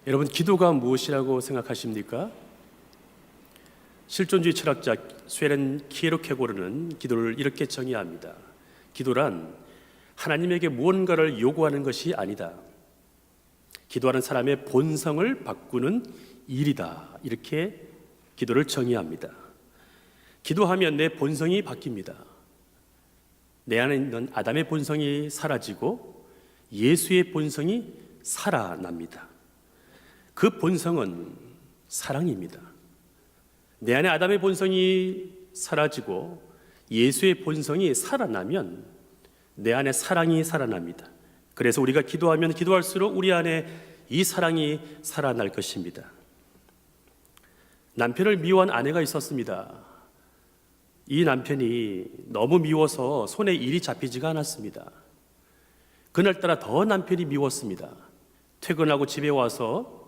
여러분, 기도가 무엇이라고 생각하십니까? 실존주의 철학자 스웨렌 키에르케고르는 기도를 이렇게 정의합니다. 기도란 하나님에게 무언가를 요구하는 것이 아니다. 기도하는 사람의 본성을 바꾸는 일이다. 이렇게 기도를 정의합니다. 기도하면 내 본성이 바뀝니다. 내 안에 있는 아담의 본성이 사라지고 예수의 본성이 살아납니다. 그 본성은 사랑입니다. 내 안에 아담의 본성이 사라지고 예수의 본성이 살아나면 내 안에 사랑이 살아납니다. 그래서 우리가 기도하면 기도할수록 우리 안에 이 사랑이 살아날 것입니다. 남편을 미워한 아내가 있었습니다. 이 남편이 너무 미워서 손에 일이 잡히지가 않았습니다. 그날따라 더 남편이 미웠습니다. 퇴근하고 집에 와서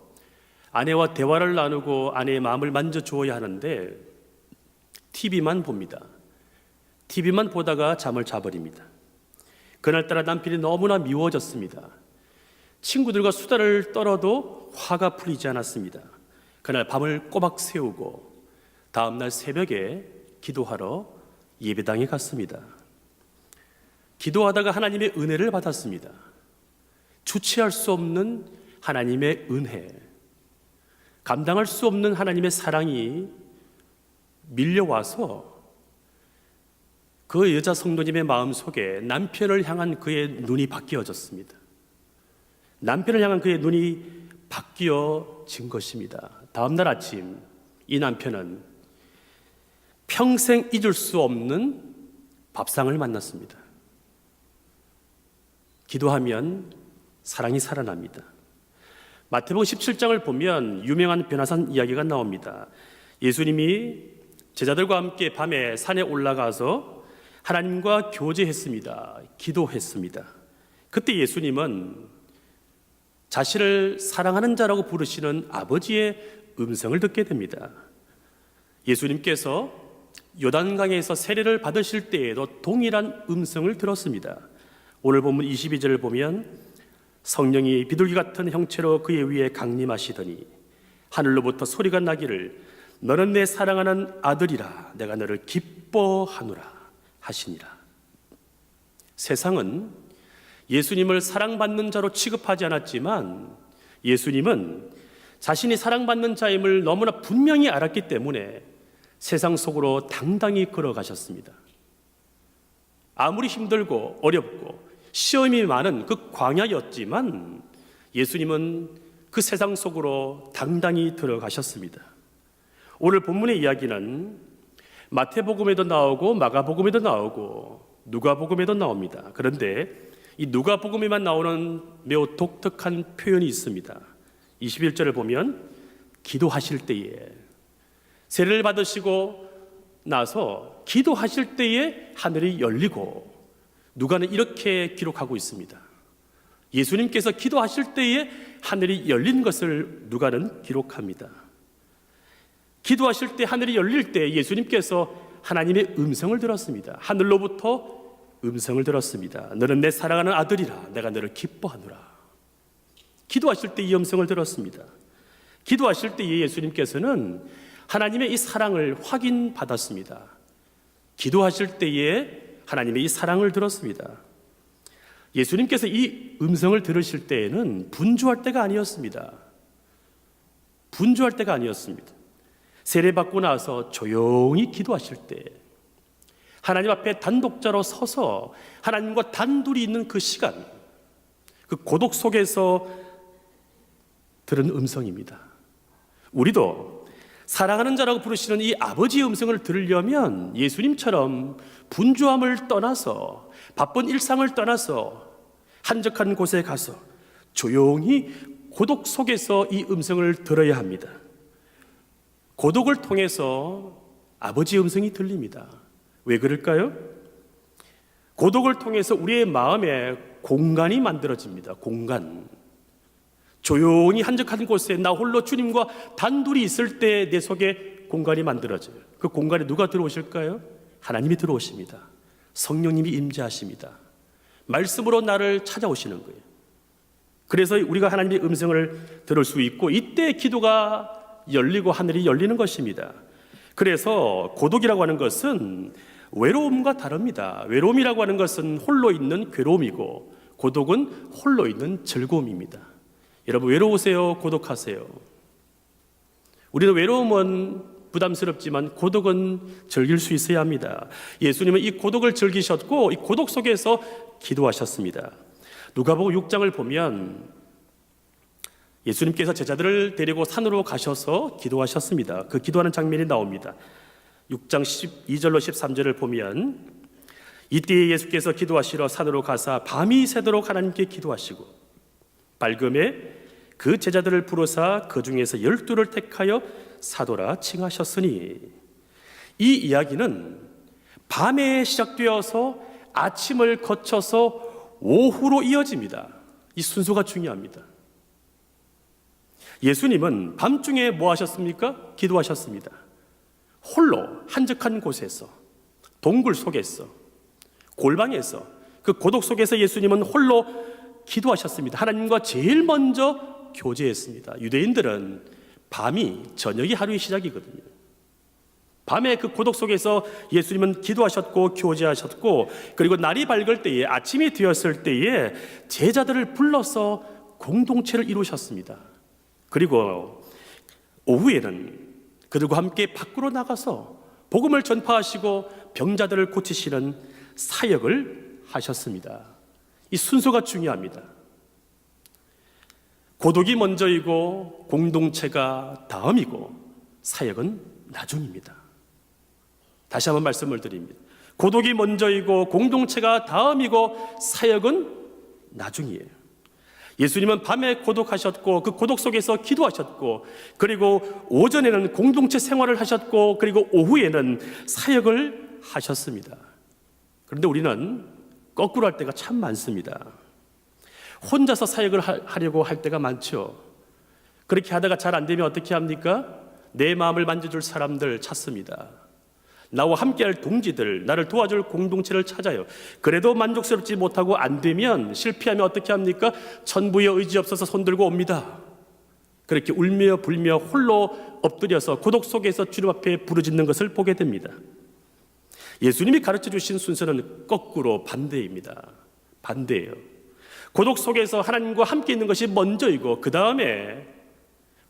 아내와 대화를 나누고 아내의 마음을 만져주어야 하는데 TV만 봅니다. TV만 보다가 잠을 자버립니다. 그날따라 남편이 너무나 미워졌습니다. 친구들과 수다를 떨어도 화가 풀리지 않았습니다. 그날 밤을 꼬박 새우고 다음날 새벽에 기도하러 예배당에 갔습니다. 기도하다가 하나님의 은혜를 받았습니다. 주체할 수 없는 하나님의 은혜, 감당할 수 없는 하나님의 사랑이 밀려와서 그 여자 성도님의 마음속에 남편을 향한 그의 눈이 바뀌어졌습니다. 남편을 향한 그의 눈이 바뀌어진 것입니다. 다음 날 아침 이 남편은 평생 잊을 수 없는 밥상을 만났습니다. 기도하면 사랑이 살아납니다. 마태복음 17장을 보면 유명한 변화산 이야기가 나옵니다. 예수님이 제자들과 함께 밤에 산에 올라가서 하나님과 교제했습니다. 기도했습니다. 그때 예수님은 자신을 사랑하는 자라고 부르시는 아버지의 음성을 듣게 됩니다. 예수님께서 요단강에서 세례를 받으실 때에도 동일한 음성을 들었습니다. 오늘 본문 22절을 보면 성령이 비둘기 같은 형체로 그의 위에 강림하시더니 하늘로부터 소리가 나기를 너는 내 사랑하는 아들이라 내가 너를 기뻐하노라 하시니라. 세상은 예수님을 사랑받는 자로 취급하지 않았지만 예수님은 자신이 사랑받는 자임을 너무나 분명히 알았기 때문에 세상 속으로 당당히 걸어가셨습니다. 아무리 힘들고 어렵고 시험이 많은 그 광야였지만 예수님은 그 세상 속으로 당당히 들어가셨습니다. 오늘 본문의 이야기는 마태복음에도 나오고 마가복음에도 나오고 누가복음에도 나옵니다. 그런데 이 누가복음에만 나오는 매우 독특한 표현이 있습니다. 21절을 보면 기도하실 때에, 세례를 받으시고 나서 기도하실 때에 하늘이 열리고, 누가는 이렇게 기록하고 있습니다. 예수님께서 기도하실 때에 하늘이 열린 것을 누가는 기록합니다. 기도하실 때 하늘이 열릴 때 예수님께서 하나님의 음성을 들었습니다. 하늘로부터 음성을 들었습니다. 너는 내 사랑하는 아들이라 내가 너를 기뻐하노라. 기도하실 때 이 음성을 들었습니다. 기도하실 때 예수님께서는 하나님의 이 사랑을 확인받았습니다. 기도하실 때에 하나님의 이 사랑을 들었습니다. 예수님께서 이 음성을 들으실 때에는 분주할 때가 아니었습니다. 분주할 때가 아니었습니다. 세례받고 나서 조용히 기도하실 때, 하나님 앞에 단독자로 서서 하나님과 단둘이 있는 그 시간, 그 고독 속에서 들은 음성입니다. 우리도 사랑하는 자라고 부르시는 이 아버지의 음성을 들으려면 예수님처럼 분주함을 떠나서, 바쁜 일상을 떠나서 한적한 곳에 가서 조용히 고독 속에서 이 음성을 들어야 합니다. 고독을 통해서 아버지의 음성이 들립니다. 왜 그럴까요? 고독을 통해서 우리의 마음에 공간이 만들어집니다. 공간. 조용히 한적한 곳에 나 홀로 주님과 단둘이 있을 때 내 속에 공간이 만들어져요. 그 공간에 누가 들어오실까요? 하나님이 들어오십니다. 성령님이 임재하십니다. 말씀으로 나를 찾아오시는 거예요. 그래서 우리가 하나님의 음성을 들을 수 있고 이때 기도가 열리고 하늘이 열리는 것입니다. 그래서 고독이라고 하는 것은 외로움과 다릅니다. 외로움이라고 하는 것은 홀로 있는 괴로움이고 고독은 홀로 있는 즐거움입니다. 여러분, 외로우세요? 고독하세요? 우리는 외로움은 부담스럽지만 고독은 즐길 수 있어야 합니다. 예수님은 이 고독을 즐기셨고 이 고독 속에서 기도하셨습니다. 누가복음 6장을 보면 예수님께서 제자들을 데리고 산으로 가셔서 기도하셨습니다. 그 기도하는 장면이 나옵니다. 6장 12절로 13절을 보면 이때에 예수께서 기도하시러 산으로 가사 밤이 새도록 하나님께 기도하시고 밝음에 그 제자들을 부르사 그 중에서 12를 택하여 사도라 칭하셨으니, 이 이야기는 밤에 시작되어서 아침을 거쳐서 오후로 이어집니다. 이 순서가 중요합니다. 예수님은 밤중에 뭐 하셨습니까? 기도하셨습니다. 홀로 한적한 곳에서, 동굴 속에서, 골방에서, 그 고독 속에서 예수님은 홀로 기도하셨습니다. 하나님과 제일 먼저 교제했습니다. 유대인들은 밤이 저녁이 하루의 시작이거든요. 밤에 그 고독 속에서 예수님은 기도하셨고 교제하셨고, 그리고 날이 밝을 때에, 아침이 되었을 때에 제자들을 불러서 공동체를 이루셨습니다. 그리고 오후에는 그들과 함께 밖으로 나가서 복음을 전파하시고 병자들을 고치시는 사역을 하셨습니다. 이 순서가 중요합니다. 고독이 먼저이고 공동체가 다음이고 사역은 나중입니다. 다시 한번 말씀을 드립니다. 고독이 먼저이고 공동체가 다음이고 사역은 나중이에요. 예수님은 밤에 고독하셨고 그 고독 속에서 기도하셨고, 그리고 오전에는 공동체 생활을 하셨고, 그리고 오후에는 사역을 하셨습니다. 그런데 우리는 거꾸로 할 때가 참 많습니다. 혼자서 사역을 하려고 할 때가 많죠. 그렇게 하다가 잘 안 되면 어떻게 합니까? 내 마음을 만져줄 사람들 찾습니다. 나와 함께할 동지들, 나를 도와줄 공동체를 찾아요. 그래도 만족스럽지 못하고 안 되면, 실패하면 어떻게 합니까? 천부의 의지 없어서 손들고 옵니다. 그렇게 울며 불며 홀로 엎드려서 고독 속에서 주님 앞에 부르짖는 것을 보게 됩니다. 예수님이 가르쳐 주신 순서는 거꾸로 반대입니다. 반대예요. 고독 속에서 하나님과 함께 있는 것이 먼저이고, 그 다음에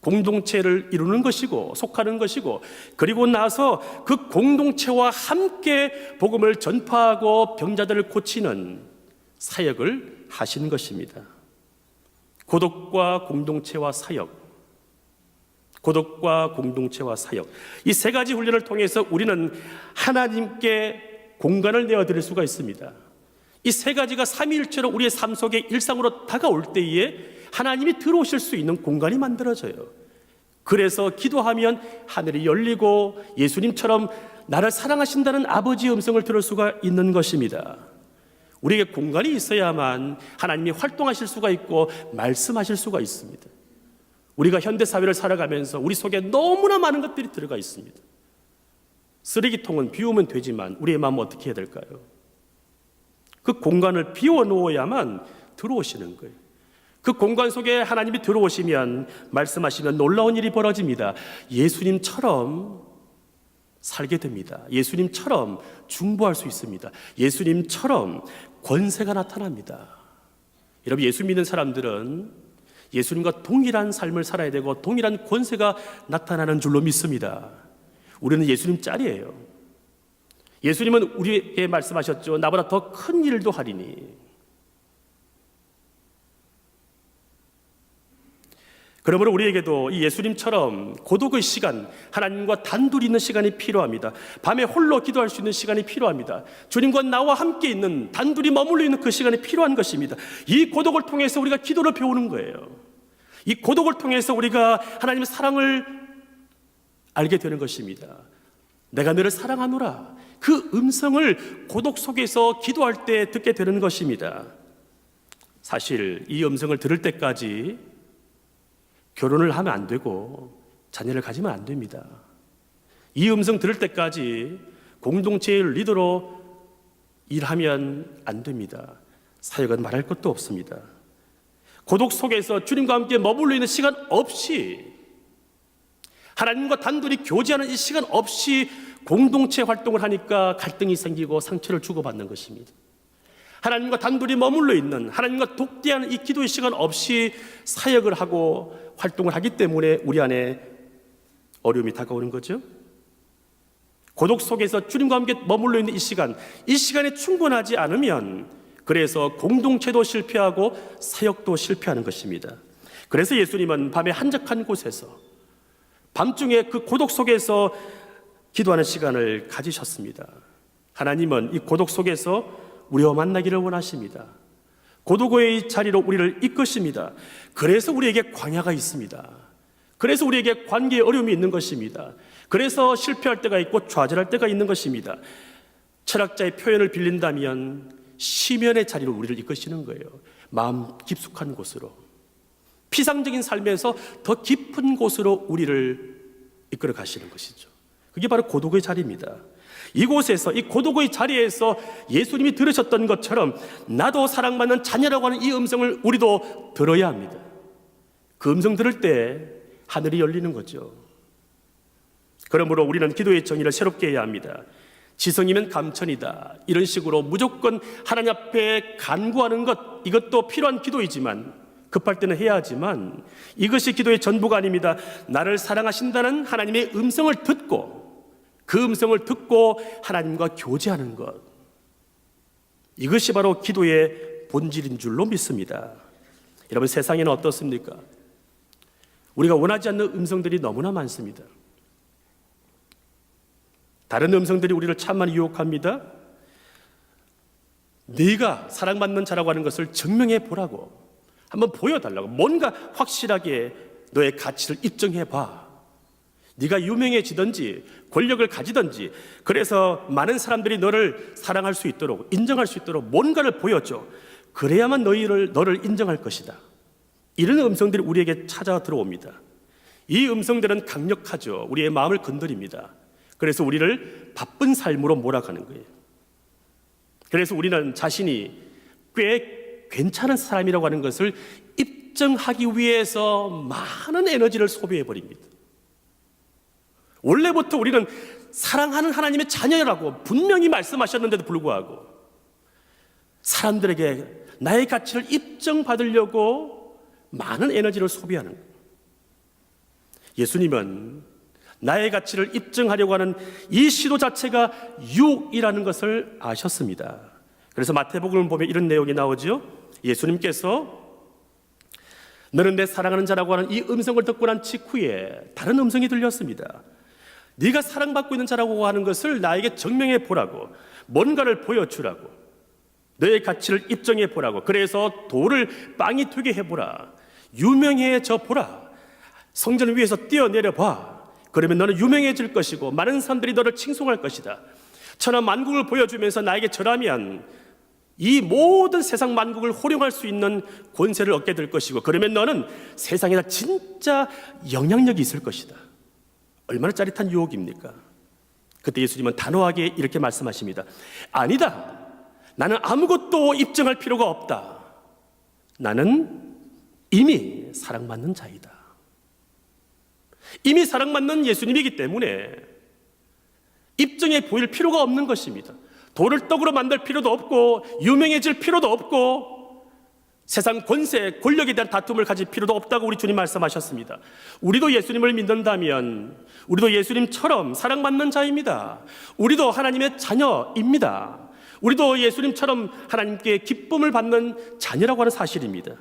공동체를 이루는 것이고 속하는 것이고, 그리고 나서 그 공동체와 함께 복음을 전파하고 병자들을 고치는 사역을 하시는 것입니다. 고독과 공동체와 사역, 고독과 공동체와 사역, 이 세 가지 훈련을 통해서 우리는 하나님께 공간을 내어드릴 수가 있습니다. 이 세 가지가 삼위일체로 우리의 삶 속에 일상으로 다가올 때에 하나님이 들어오실 수 있는 공간이 만들어져요. 그래서 기도하면 하늘이 열리고 예수님처럼 나를 사랑하신다는 아버지의 음성을 들을 수가 있는 것입니다. 우리에게 공간이 있어야만 하나님이 활동하실 수가 있고 말씀하실 수가 있습니다. 우리가 현대사회를 살아가면서 우리 속에 너무나 많은 것들이 들어가 있습니다. 쓰레기통은 비우면 되지만 우리의 마음은 어떻게 해야 될까요? 그 공간을 비워놓아야만 들어오시는 거예요. 그 공간 속에 하나님이 들어오시면, 말씀하시면 놀라운 일이 벌어집니다. 예수님처럼 살게 됩니다. 예수님처럼 중보할 수 있습니다. 예수님처럼 권세가 나타납니다. 여러분, 예수 믿는 사람들은 예수님과 동일한 삶을 살아야 되고 동일한 권세가 나타나는 줄로 믿습니다. 우리는 예수님 짤이에요. 예수님은 우리에게 말씀하셨죠. 나보다 더 큰 일도 하리니. 그러므로 우리에게도 이 예수님처럼 고독의 시간, 하나님과 단둘이 있는 시간이 필요합니다. 밤에 홀로 기도할 수 있는 시간이 필요합니다. 주님과 나와 함께 있는, 단둘이 머물러 있는 그 시간이 필요한 것입니다. 이 고독을 통해서 우리가 기도를 배우는 거예요. 이 고독을 통해서 우리가 하나님의 사랑을 알게 되는 것입니다. 내가 너를 사랑하노라, 그 음성을 고독 속에서 기도할 때 듣게 되는 것입니다. 사실 이 음성을 들을 때까지 결혼을 하면 안 되고 자녀를 가지면 안 됩니다. 이 음성 들을 때까지 공동체의 리더로 일하면 안 됩니다. 사역은 말할 것도 없습니다. 고독 속에서 주님과 함께 머물러 있는 시간 없이, 하나님과 단둘이 교제하는 이 시간 없이 공동체 활동을 하니까 갈등이 생기고 상처를 주고받는 것입니다. 하나님과 단둘이 머물러 있는, 하나님과 독대하는 이 기도의 시간 없이 사역을 하고 활동을 하기 때문에 우리 안에 어려움이 다가오는 거죠. 고독 속에서 주님과 함께 머물러 있는 이 시간에 충분하지 않으면 그래서 공동체도 실패하고 사역도 실패하는 것입니다. 그래서 예수님은 밤에 한적한 곳에서, 밤중에 그 고독 속에서 기도하는 시간을 가지셨습니다. 하나님은 이 고독 속에서 우리와 만나기를 원하십니다. 고독의 자리로 우리를 이끄십니다. 그래서 우리에게 광야가 있습니다. 그래서 우리에게 관계에 어려움이 있는 것입니다. 그래서 실패할 때가 있고 좌절할 때가 있는 것입니다. 철학자의 표현을 빌린다면 시면의 자리로 우리를 이끄시는 거예요. 마음 깊숙한 곳으로, 피상적인 삶에서 더 깊은 곳으로 우리를 이끌어 가시는 것이죠. 그게 바로 고독의 자리입니다. 이곳에서, 이 고독의 자리에서 예수님이 들으셨던 것처럼 나도 사랑받는 자녀라고 하는 이 음성을 우리도 들어야 합니다. 그 음성 들을 때 하늘이 열리는 거죠. 그러므로 우리는 기도의 정의를 새롭게 해야 합니다. 지성이면 감천이다, 이런 식으로 무조건 하나님 앞에 간구하는 것, 이것도 필요한 기도이지만, 급할 때는 해야 하지만 이것이 기도의 전부가 아닙니다. 나를 사랑하신다는 하나님의 음성을 듣고, 그 음성을 듣고 하나님과 교제하는 것, 이것이 바로 기도의 본질인 줄로 믿습니다. 여러분, 세상에는 어떻습니까? 우리가 원하지 않는 음성들이 너무나 많습니다. 다른 음성들이 우리를 참 많이 유혹합니다. 네가 사랑받는 자라고 하는 것을 증명해 보라고, 한번 보여달라고, 뭔가 확실하게 너의 가치를 입증해 봐. 네가 유명해지든지 권력을 가지든지, 그래서 많은 사람들이 너를 사랑할 수 있도록, 인정할 수 있도록 뭔가를 보여줘. 그래야만 너를 인정할 것이다. 이런 음성들이 우리에게 찾아 들어옵니다. 이 음성들은 강력하죠. 우리의 마음을 건드립니다. 그래서 우리를 바쁜 삶으로 몰아가는 거예요. 그래서 우리는 자신이 꽤 괜찮은 사람이라고 하는 것을 입증하기 위해서 많은 에너지를 소비해 버립니다. 원래부터 우리는 사랑하는 하나님의 자녀라고 분명히 말씀하셨는데도 불구하고 사람들에게 나의 가치를 입증받으려고 많은 에너지를 소비하는 거예요. 예수님은 나의 가치를 입증하려고 하는 이 시도 자체가 유혹이라는 것을 아셨습니다. 그래서 마태복음을 보면 이런 내용이 나오죠. 예수님께서 너는 내 사랑하는 자라고 하는 이 음성을 듣고 난 직후에 다른 음성이 들렸습니다. 네가 사랑받고 있는 자라고 하는 것을 나에게 증명해 보라고, 뭔가를 보여주라고, 너의 가치를 입증해 보라고, 그래서 돌을 빵이 되게 해보라, 유명해져 보라, 성전 위에서 뛰어내려 봐. 그러면 너는 유명해질 것이고 많은 사람들이 너를 칭송할 것이다. 천하 만국을 보여주면서 나에게 절하면 이 모든 세상 만국을 호령할 수 있는 권세를 얻게 될 것이고, 그러면 너는 세상에다 진짜 영향력이 있을 것이다. 얼마나 짜릿한 유혹입니까? 그때 예수님은 단호하게 이렇게 말씀하십니다. 아니다. 나는 아무것도 입증할 필요가 없다. 나는 이미 사랑받는 자이다. 이미 사랑받는 예수님이기 때문에 입증해 보일 필요가 없는 것입니다. 돌을 떡으로 만들 필요도 없고 유명해질 필요도 없고 세상 권세, 권력에 대한 다툼을 가질 필요도 없다고 우리 주님 말씀하셨습니다. 우리도 예수님을 믿는다면 우리도 예수님처럼 사랑받는 자입니다. 우리도 하나님의 자녀입니다. 우리도 예수님처럼 하나님께 기쁨을 받는 자녀라고 하는 사실입니다.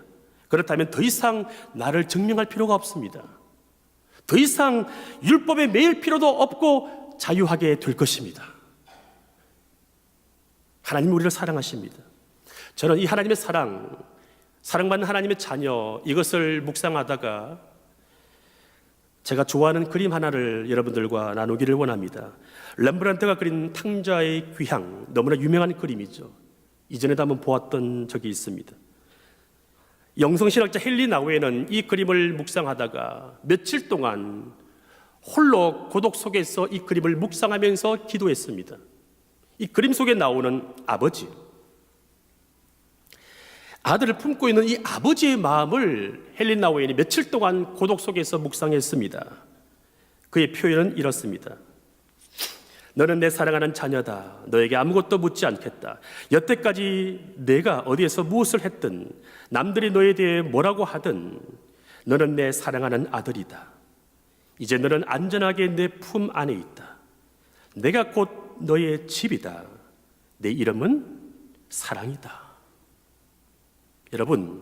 그렇다면 더 이상 나를 증명할 필요가 없습니다. 더 이상 율법에 매일 필요도 없고 자유하게 될 것입니다. 하나님이 우리를 사랑하십니다. 저는 이 하나님의 사랑받는 하나님의 자녀, 이것을 묵상하다가 제가 좋아하는 그림 하나를 여러분들과 나누기를 원합니다. 렘브란트가 그린 탕자의 귀향, 너무나 유명한 그림이죠. 이전에도 한번 보았던 적이 있습니다. 영성신학자 헨리 나우에는 이 그림을 묵상하다가 며칠 동안 홀로 고독 속에서 이 그림을 묵상하면서 기도했습니다. 이 그림 속에 나오는 아들을 품고 있는 이 아버지의 마음을 헬린 나우엔이 며칠 동안 고독 속에서 묵상했습니다. 그의 표현은 이렇습니다. 너는 내 사랑하는 자녀다. 너에게 아무것도 묻지 않겠다. 여태까지 내가 어디에서 무엇을 했든 남들이 너에 대해 뭐라고 하든 너는 내 사랑하는 아들이다. 이제 너는 안전하게 내 품 안에 있다. 내가 곧 너의 집이다. 내 이름은 사랑이다. 여러분,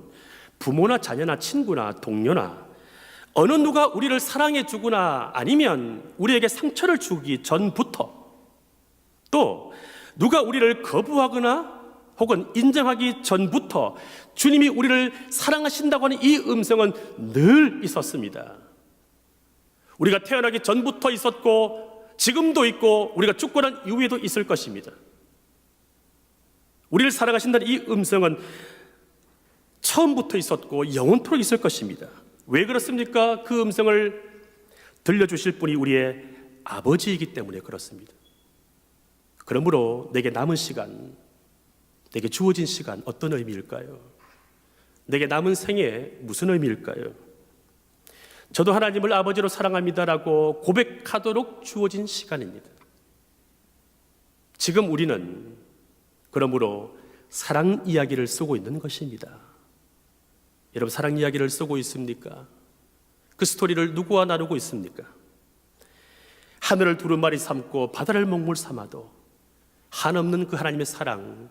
부모나 자녀나 친구나 동료나 어느 누가 우리를 사랑해 주거나 아니면 우리에게 상처를 주기 전부터 또 누가 우리를 거부하거나 혹은 인정하기 전부터 주님이 우리를 사랑하신다고 하는 이 음성은 늘 있었습니다. 우리가 태어나기 전부터 있었고 지금도 있고 우리가 죽고 난 이후에도 있을 것입니다. 우리를 사랑하신다는 이 음성은 처음부터 있었고 영원토록 있을 것입니다. 왜 그렇습니까? 그 음성을 들려주실 분이 우리의 아버지이기 때문에 그렇습니다. 그러므로 내게 남은 시간, 내게 주어진 시간 어떤 의미일까요? 내게 남은 생애 무슨 의미일까요? 저도 하나님을 아버지로 사랑합니다라고 고백하도록 주어진 시간입니다. 지금 우리는 그러므로 사랑 이야기를 쓰고 있는 것입니다. 여러분, 사랑 이야기를 쓰고 있습니까? 그 스토리를 누구와 나누고 있습니까? 하늘을 두루마리 삼고 바다를 먹물 삼아도 한없는 그 하나님의 사랑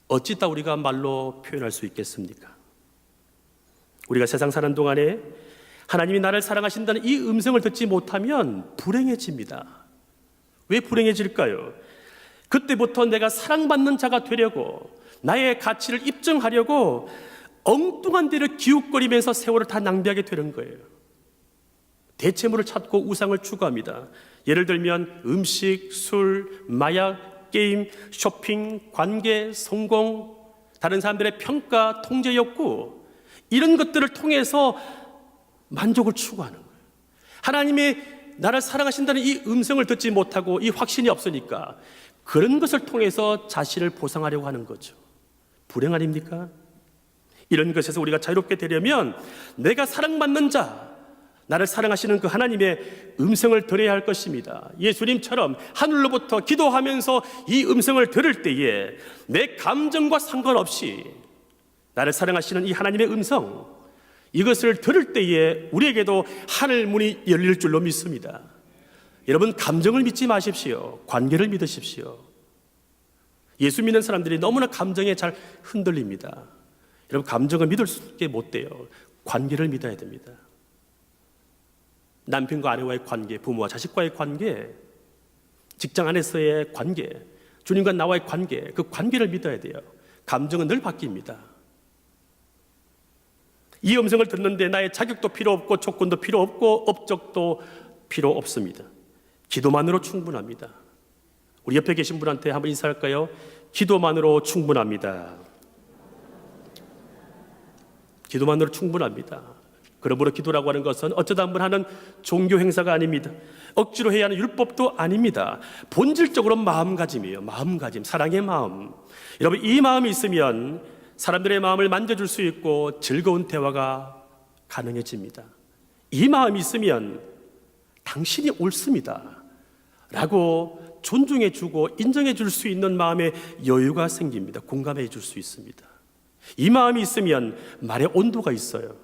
어찌다 우리가 말로 표현할 수 있겠습니까? 우리가 세상 사는 동안에 하나님이 나를 사랑하신다는 이 음성을 듣지 못하면 불행해집니다. 왜 불행해질까요? 그때부터 내가 사랑받는 자가 되려고 나의 가치를 입증하려고 엉뚱한 데를 기웃거리면서 세월을 다 낭비하게 되는 거예요. 대체물을 찾고 우상을 추구합니다. 예를 들면 음식, 술, 마약, 게임, 쇼핑, 관계, 성공, 다른 사람들의 평가, 통제 욕구, 이런 것들을 통해서 만족을 추구하는 거예요. 하나님의 나를 사랑하신다는 이 음성을 듣지 못하고 이 확신이 없으니까 그런 것을 통해서 자신을 보상하려고 하는 거죠. 불행 아닙니까? 이런 것에서 우리가 자유롭게 되려면 내가 사랑받는 자, 나를 사랑하시는 그 하나님의 음성을 들어야 할 것입니다. 예수님처럼 하늘로부터 기도하면서 이 음성을 들을 때에 내 감정과 상관없이 나를 사랑하시는 이 하나님의 음성, 이것을 들을 때에 우리에게도 하늘 문이 열릴 줄로 믿습니다. 여러분, 감정을 믿지 마십시오. 관계를 믿으십시오. 예수 믿는 사람들이 너무나 감정에 잘 흔들립니다. 여러분, 감정을 믿을 수밖에 못 돼요. 관계를 믿어야 됩니다. 남편과 아내와의 관계, 부모와 자식과의 관계, 직장 안에서의 관계, 주님과 나와의 관계, 그 관계를 믿어야 돼요. 감정은 늘 바뀝니다. 이 음성을 듣는데 나의 자격도 필요 없고 조건도 필요 없고 업적도 필요 없습니다. 기도만으로 충분합니다. 우리 옆에 계신 분한테 한번 인사할까요? 기도만으로 충분합니다. 기도만으로 충분합니다. 그러므로 기도라고 하는 것은 어쩌다 한번 하는 종교 행사가 아닙니다. 억지로 해야 하는 율법도 아닙니다. 본질적으로 마음가짐이에요. 마음가짐, 사랑의 마음. 여러분, 이 마음이 있으면 사람들의 마음을 만져줄 수 있고 즐거운 대화가 가능해집니다. 이 마음이 있으면 당신이 옳습니다 라고 존중해주고 인정해줄 수 있는 마음의 여유가 생깁니다. 공감해줄 수 있습니다. 이 마음이 있으면 말의 온도가 있어요.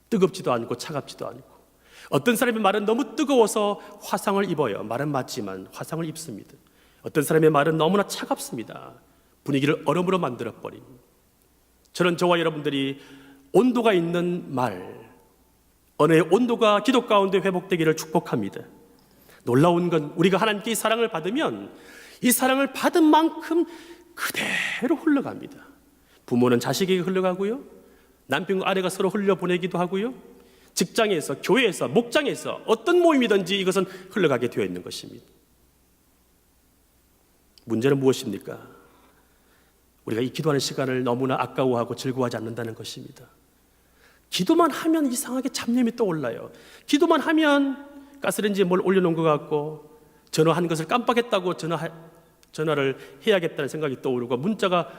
뜨겁지도 않고 차갑지도 않고, 어떤 사람의 말은 너무 뜨거워서 화상을 입어요. 말은 맞지만 화상을 입습니다. 어떤 사람의 말은 너무나 차갑습니다. 분위기를 얼음으로 만들어버린, 저는 저와 여러분들이 온도가 있는 말, 언어의 온도가 기도 가운데 회복되기를 축복합니다. 놀라운 건 우리가 하나님께 이 사랑을 받으면 이 사랑을 받은 만큼 그대로 흘러갑니다. 부모는 자식에게 흘러가고요, 남편과 아내가 서로 흘려보내기도 하고요, 직장에서, 교회에서, 목장에서 어떤 모임이든지 이것은 흘러가게 되어 있는 것입니다. 문제는 무엇입니까? 우리가 이 기도하는 시간을 너무나 아까워하고 즐거워하지 않는다는 것입니다. 기도만 하면 이상하게 잡념이 떠올라요. 기도만 하면 가스레인지에 뭘 올려놓은 것 같고, 전화한 것을 깜빡했다고 전화를 해야겠다는 생각이 떠오르고, 문자가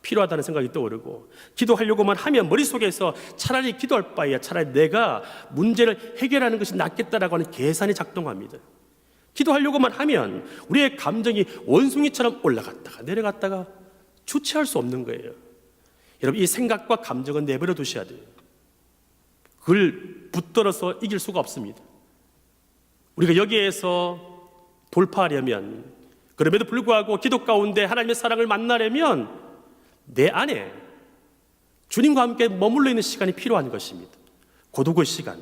필요하다는 생각이 떠오르고, 기도하려고만 하면 머릿속에서 차라리 기도할 바에야 차라리 내가 문제를 해결하는 것이 낫겠다라고 하는 계산이 작동합니다. 기도하려고만 하면 우리의 감정이 원숭이처럼 올라갔다가 내려갔다가 주체할 수 없는 거예요. 여러분, 이 생각과 감정은 내버려 두셔야 돼요. 그걸 붙들어서 이길 수가 없습니다. 우리가 여기에서 돌파하려면, 그럼에도 불구하고 기도 가운데 하나님의 사랑을 만나려면 내 안에 주님과 함께 머물러 있는 시간이 필요한 것입니다. 고독의 시간,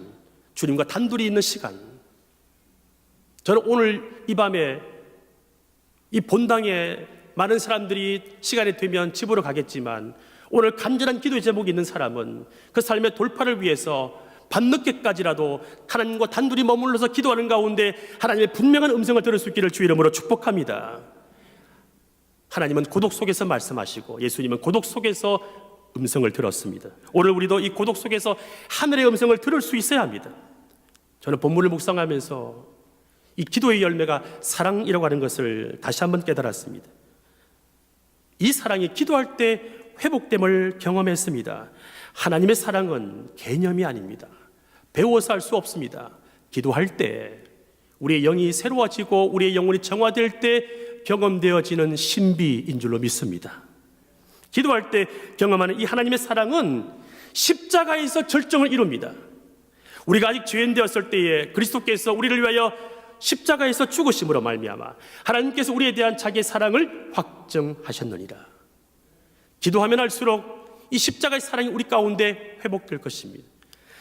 주님과 단둘이 있는 시간. 저는 오늘 이 밤에 이 본당에 많은 사람들이 시간이 되면 집으로 가겠지만, 오늘 간절한 기도의 제목이 있는 사람은 그 삶의 돌파를 위해서 밤늦게까지라도 하나님과 단둘이 머물러서 기도하는 가운데 하나님의 분명한 음성을 들을 수 있기를 주의 이름으로 축복합니다. 하나님은 고독 속에서 말씀하시고 예수님은 고독 속에서 음성을 들었습니다. 오늘 우리도 이 고독 속에서 하늘의 음성을 들을 수 있어야 합니다. 저는 본문을 묵상하면서 이 기도의 열매가 사랑이라고 하는 것을 다시 한번 깨달았습니다. 이 사랑이 기도할 때 회복됨을 경험했습니다. 하나님의 사랑은 개념이 아닙니다. 배워서 할 수 없습니다. 기도할 때 우리의 영이 새로워지고 우리의 영혼이 정화될 때 경험되어지는 신비인 줄로 믿습니다. 기도할 때 경험하는 이 하나님의 사랑은 십자가에서 절정을 이룹니다. 우리가 아직 죄인 되었을 때에 그리스도께서 우리를 위하여 십자가에서 죽으심으로 말미암아 하나님께서 우리에 대한 자기의 사랑을 확정하셨느니라. 기도하면 할수록 이 십자가의 사랑이 우리 가운데 회복될 것입니다.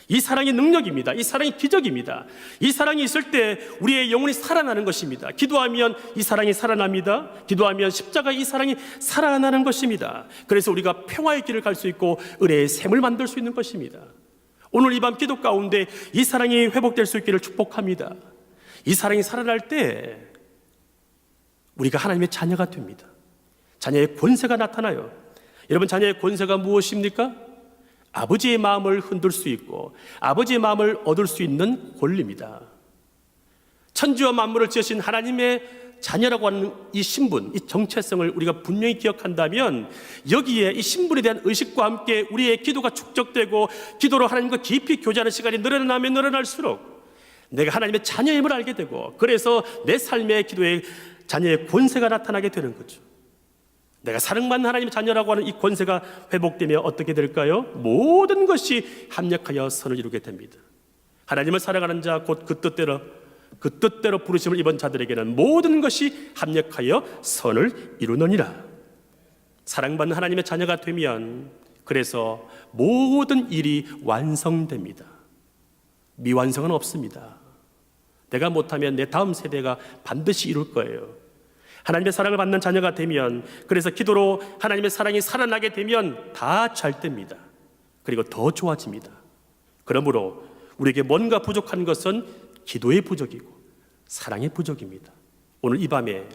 이 사랑이 능력입니다. 이 사랑이 기적입니다. 이 사랑이 있을 때 우리의 영혼이 살아나는 것입니다. 기도하면 이 사랑이 살아납니다. 기도하면 십자가의 이 사랑이 살아나는 것입니다. 그래서 우리가 평화의 길을 갈 수 있고 은혜의 샘을 만들 수 있는 것입니다. 오늘 이 밤 기도 가운데 이 사랑이 회복될 수 있기를 축복합니다. 이 사랑이 살아날 때 우리가 하나님의 자녀가 됩니다. 자녀의 권세가 나타나요. 여러분, 자녀의 권세가 무엇입니까? 아버지의 마음을 흔들 수 있고 아버지의 마음을 얻을 수 있는 권리입니다. 천지와 만물을 지으신 하나님의 자녀라고 하는 이 신분, 이 정체성을 우리가 분명히 기억한다면 여기에 이 신분에 대한 의식과 함께 우리의 기도가 축적되고 기도로 하나님과 깊이 교제하는 시간이 늘어나면 늘어날수록 내가 하나님의 자녀임을 알게 되고, 그래서 내 삶의 기도에 자녀의 권세가 나타나게 되는 거죠. 내가 사랑받는 하나님의 자녀라고 하는 이 권세가 회복되면 어떻게 될까요? 모든 것이 합력하여 선을 이루게 됩니다. 하나님을 사랑하는 자 곧 그 뜻대로 부르심을 입은 자들에게는 모든 것이 합력하여 선을 이루느니라. 사랑받는 하나님의 자녀가 되면 그래서 모든 일이 완성됩니다. 미완성은 없습니다. 내가 못하면 내 다음 세대가 반드시 이룰 거예요. 하나님의 사랑을 받는 자녀가 되면, 그래서 기도로 하나님의 사랑이 살아나게 되면 다 잘 됩니다. 그리고 더 좋아집니다. 그러므로 우리에게 뭔가 부족한 것은 기도의 부족이고 사랑의 부족입니다. 오늘 이 밤에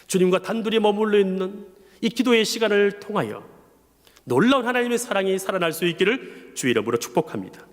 주님과 단둘이 머물러 있는 이 기도의 시간을 통하여 놀라운 하나님의 사랑이 살아날 수 있기를 주의 이름으로 축복합니다.